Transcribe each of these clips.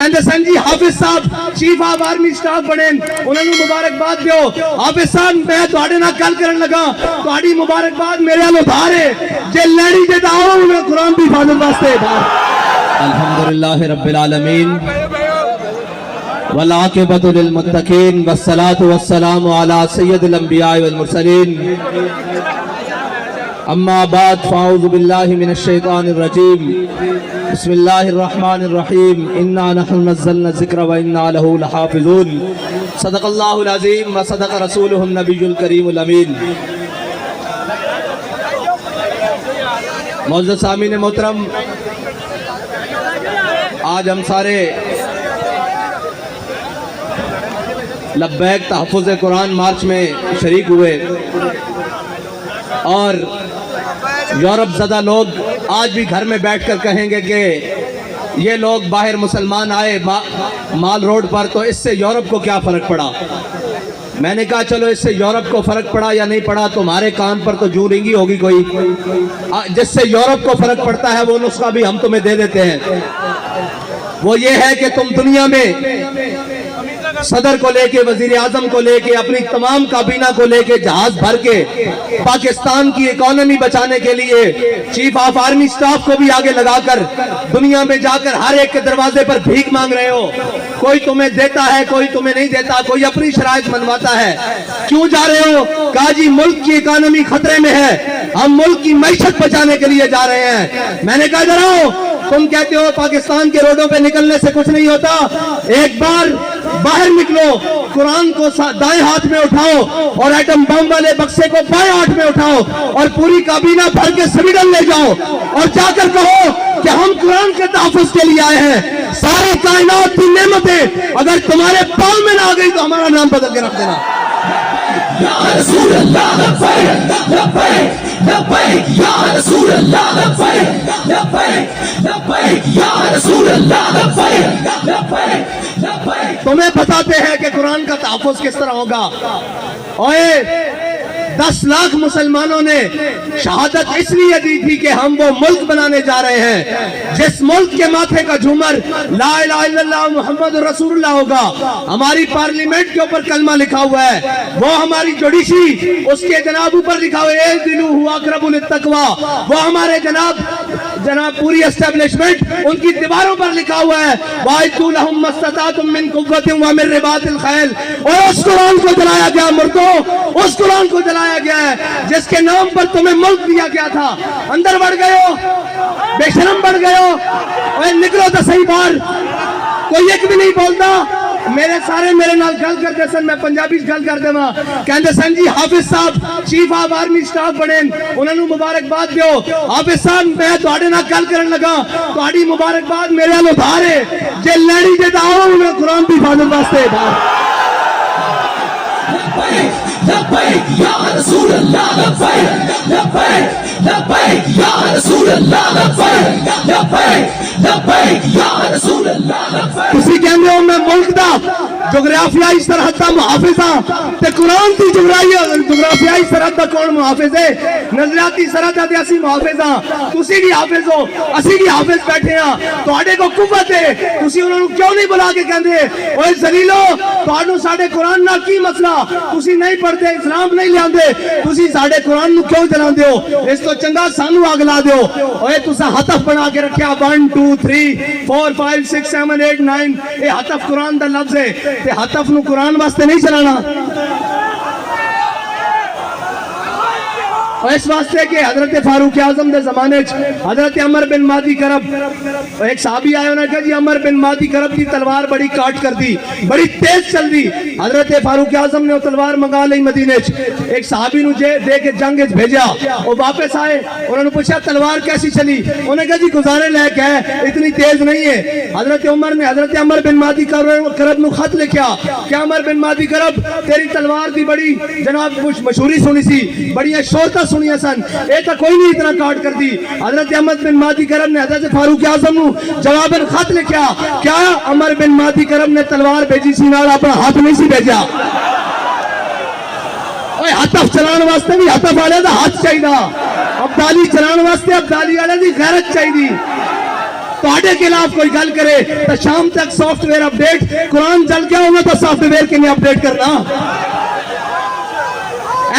کہندے سن جی حافظ صاحب چیف آف آرمی سٹاف بنے انہوں نے مبارکباد دیو حافظ صاحب میں تواڈے نال گل کرن لگا تواڈی مبارکباد میرے والوں باہر ہے جے لڑی دے داؤ میں قرآن دی حفاظت واسطے باہر الحمدللہ رب العالمین والعاقبۃ للمتقین والصلاۃ والسلام علی سید الانبیاء والمرسلین اما بعد فاعوذ باللہ من الشیطان الرجیم بسم اللہ الرحمن الرحیم انا نحن نزلنا الذکر وانا لہ لحافظون صدق اللہ العظیم وصدق رسولہ النبی الکریم الامین معزز سامعین محترم آج ہم سارے لبیک تحفظ قرآن مارچ میں شریک ہوئے اور یورپ زدہ لوگ آج بھی گھر میں بیٹھ کر کہیں گے کہ یہ لوگ باہر مسلمان آئے مال روڈ پر تو اس سے یورپ کو کیا فرق پڑا. میں نے کہا چلو اس سے یورپ کو فرق پڑا یا نہیں پڑا تمہارے کان پر تو جو رنگی ہوگی کوئی جس سے یورپ کو فرق پڑتا ہے وہ نسخہ بھی ہم تمہیں دے دیتے ہیں. وہ یہ ہے کہ تم دنیا میں صدر کو لے کے وزیر اعظم کو لے کے اپنی تمام کابینہ کو لے کے جہاز بھر کے پاکستان کی اکانومی بچانے کے لیے چیف آف آرمی سٹاف کو بھی آگے لگا کر دنیا میں جا کر ہر ایک کے دروازے پر بھیک مانگ رہے ہو. کوئی تمہیں دیتا ہے کوئی تمہیں نہیں دیتا کوئی اپنی شرائط منواتا ہے. کیوں جا رہے ہو؟ کہا جی ملک کی اکانومی خطرے میں ہے ہم ملک کی معیشت بچانے کے لیے جا رہے ہیں. میں نے کہا ذرا تم کہتے ہو پاکستان کے روڈوں پہ نکلنے سے کچھ نہیں ہوتا ایک بار باہر نکلو قرآن کو دائیں ہاتھ میں اٹھاؤ اور ایٹم بم والے بکسے کو بائیں ہاتھ میں اٹھاؤ اور پوری کابینہ بھر کے سویڈن لے جاؤ اور جا کر کہو کہ ہم قرآن کے تحفظ کے لیے آئے ہیں. سارے کائنات کی نعمتیں اگر تمہارے پاؤں میں نہ آ گئی تو ہمارا نام بدل کے رکھ دینا. یا رسول اللہ لبیک لبیک لبیک یا رسول اللہ لبیک لبیک لبیک یا رسول اللہ لبیک لبیک لبیک. تمہیں بتاتے ہیں کہ قرآن کا تحفظ کس طرح ہوگا. اوئے 10 لاکھ مسلمانوں نے شہادت اس لیے دی تھی کہ ہم وہ ملک بنانے جا رہے ہیں جس ملک کے ماتھے کا جھومر لا الہ الا اللہ محمد رسول اللہ ہوگا. ہماری پارلیمنٹ کے اوپر کلمہ لکھا ہوا ہے وہ ہماری جوڈیشری اس کے جناب اوپر لکھا ہوا ہے اعدلوا اقرب للتقوی وہ ہمارے جناب پوری اسٹیبلشمنٹ ان کی دیواروں پر لکھا ہوا ہے وَأَعِدُّوا لَهُم مَّا اسْتَطَعْتُم مِّن قُوَّةٍ وَمِن رِّبَاطِ الْخَيْلِ. اور اس قرآن کو جلایا گیا مردوں اس قرآن کو جلایا گیا ہے جس کے نام پر تمہیں ملک دیا گیا تھا. اندر بڑھ گئے ہو بے شرم بڑھ گئے ہو. اور نکلو تو صحیح باہر. کوئی ایک بھی نہیں بولتا. میرے نال گل کرتے سن میں پنجابی گل کر دے ماں کہندے سن جی حافظ صاحب چیف آف آرمی سٹاف بنے انہوں نے مبارکباد دیو حافظ صاحب میں تواڈے نال گل کرن لگا تواڈی مبارکباد میرے والوں باہر ہے جے لڑی دے داؤ میں قرآن دی حفاظت واسطے باہر. لبیک یا رسول اللہ لبیک لبیک لبیک یا رسول اللہ لبیک لبیک لبیک یا رسول اللہ لبیک. تسی کہندے ہو میں ملک دا جغرافیائی سرحد دا محافظ ہاں تے قرآن دی جغرافیائی سرحد دا کون محافظ ہے؟ نظریاتی سرحد دا اسی محافظ ہاں. تسی بھی حافظ ہو اسی بھی حافظ بیٹھے ہاں تواڈے کو قوت ہے تسی انہاں نوں کیوں نہیں بلا کے کہندے اوے ذلیلو تواڈوں ساڈے قرآن نال کی مسئلہ تسی نہیں پڑھتے اسلام نہیں لیاندے تسی ساڈے قرآن نوں کیوں جلاندے ہو؟ اس تو چنگا سانو اگ لا دیو. اوے تساں ہتف بنا کے رکھیا 1 2 3 4 5 6 7 8 9 اے ہتف قرآن دا لفظ ہے تے ہتف نو قرآن واسطے نہیں چلانا. اور اس واسطے کہ حضرت فاروق اعظم دے زمانے حضرت عمر بن مادی کرب ایک صحابی آئے انہوں نے کہا جی عمر بن مادی کرب کی تلوار بڑی کاٹ کر دی بڑی تیز چل دی. حضرت فاروق اعظم نے وہ تلوار منگا لی مدینے ایک صحابی نو دے کے جنگ بھیجا وہ واپس آئے انہوں نے پوچھا تلوار کیسی چلی انہوں نے کہا جی گزارے لے کے اتنی تیز نہیں ہے. حضرت عمر نے حضرت عمر بن مادی کرب نو خط لکھیا کہ عمر بن مادی کرب تیری تلوار دی بڑی جناب مشہوری سنی سی بڑیاں شہرتاں سنیا سن اے تا کوئی نہیں اتنا کاٹ کر دی. حضرت احمد بن مادی کرب نے حضرت فاروق اعظم نو جواباً خط لکھیا کیا عمر بن مادی کرب نے تلوار بھیجی سی نال اپنا ہاتھ نہیں سی بھیجا. اوے ہتف چلان واسطے بھی ہتف والے دا ہاتھ چاہیدا ابدالی چلان واسطے ابدالی والے دی غیرت چاہیدی. ਤੁਹਾਡੇ ਖਿਲਾਫ ਕੋਈ ਗੱਲ ਕਰੇ ਤਾਂ ਸ਼ਾਮ ਤੱਕ ਸੌਫਟਵੇਅਰ ਅਪਡੇਟ, ਕੁਰਾਨ ਚੱਲ ਗਿਆ ਉਹਨਾਂ ਦਾ ਸੌਫਟਵੇਅਰ ਕਿਵੇਂ ਅਪਡੇਟ ਕਰਨਾ।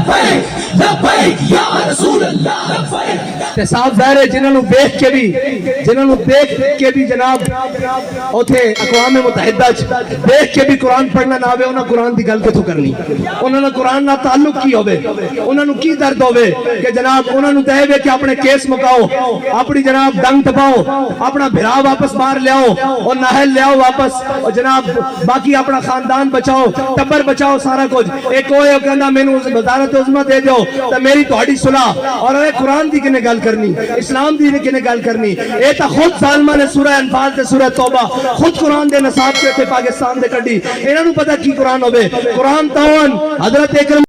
لبیک لبیک یا رسول اللہ لبیک تے صاف ظاہر ہے جنہوں نے دیکھ کے بھی جناب اوتھے اقوام متحدہ دیکھ کے بھی قرآن پڑھنا نہ آوے انہاں قرآن دی گل کتھوں کرنی انہاں نے قرآن نہ تعلق کی ہوے انہاں نو کی درد ہوے کہ جناب انہاں نو دے کہ اپنے کیس مکاؤ اپنی جناب ڈنگ ٹپاؤ اپنا بھرا واپس باہر لیاؤ اور ناہل لیاؤ واپس اور جناب باقی اپنا خاندان بچاؤ ٹبر بچاؤ سارا کچھ ایک ہوئے کہندا مینوں وزارت عظمیٰ دے دیو تے میری تہاڈی صلح اور اے قرآن دی کنے گل کرنی اسلام دی کنے گل کرنی اے تا خود ظالماں نے سورہ انفال تے سورہ توبہ خود قرآن دے نصاب تے پاکستان دے کڈی انہاں نوں پتہ کی قرآن ہوے قرآن تاون حضرت اکرم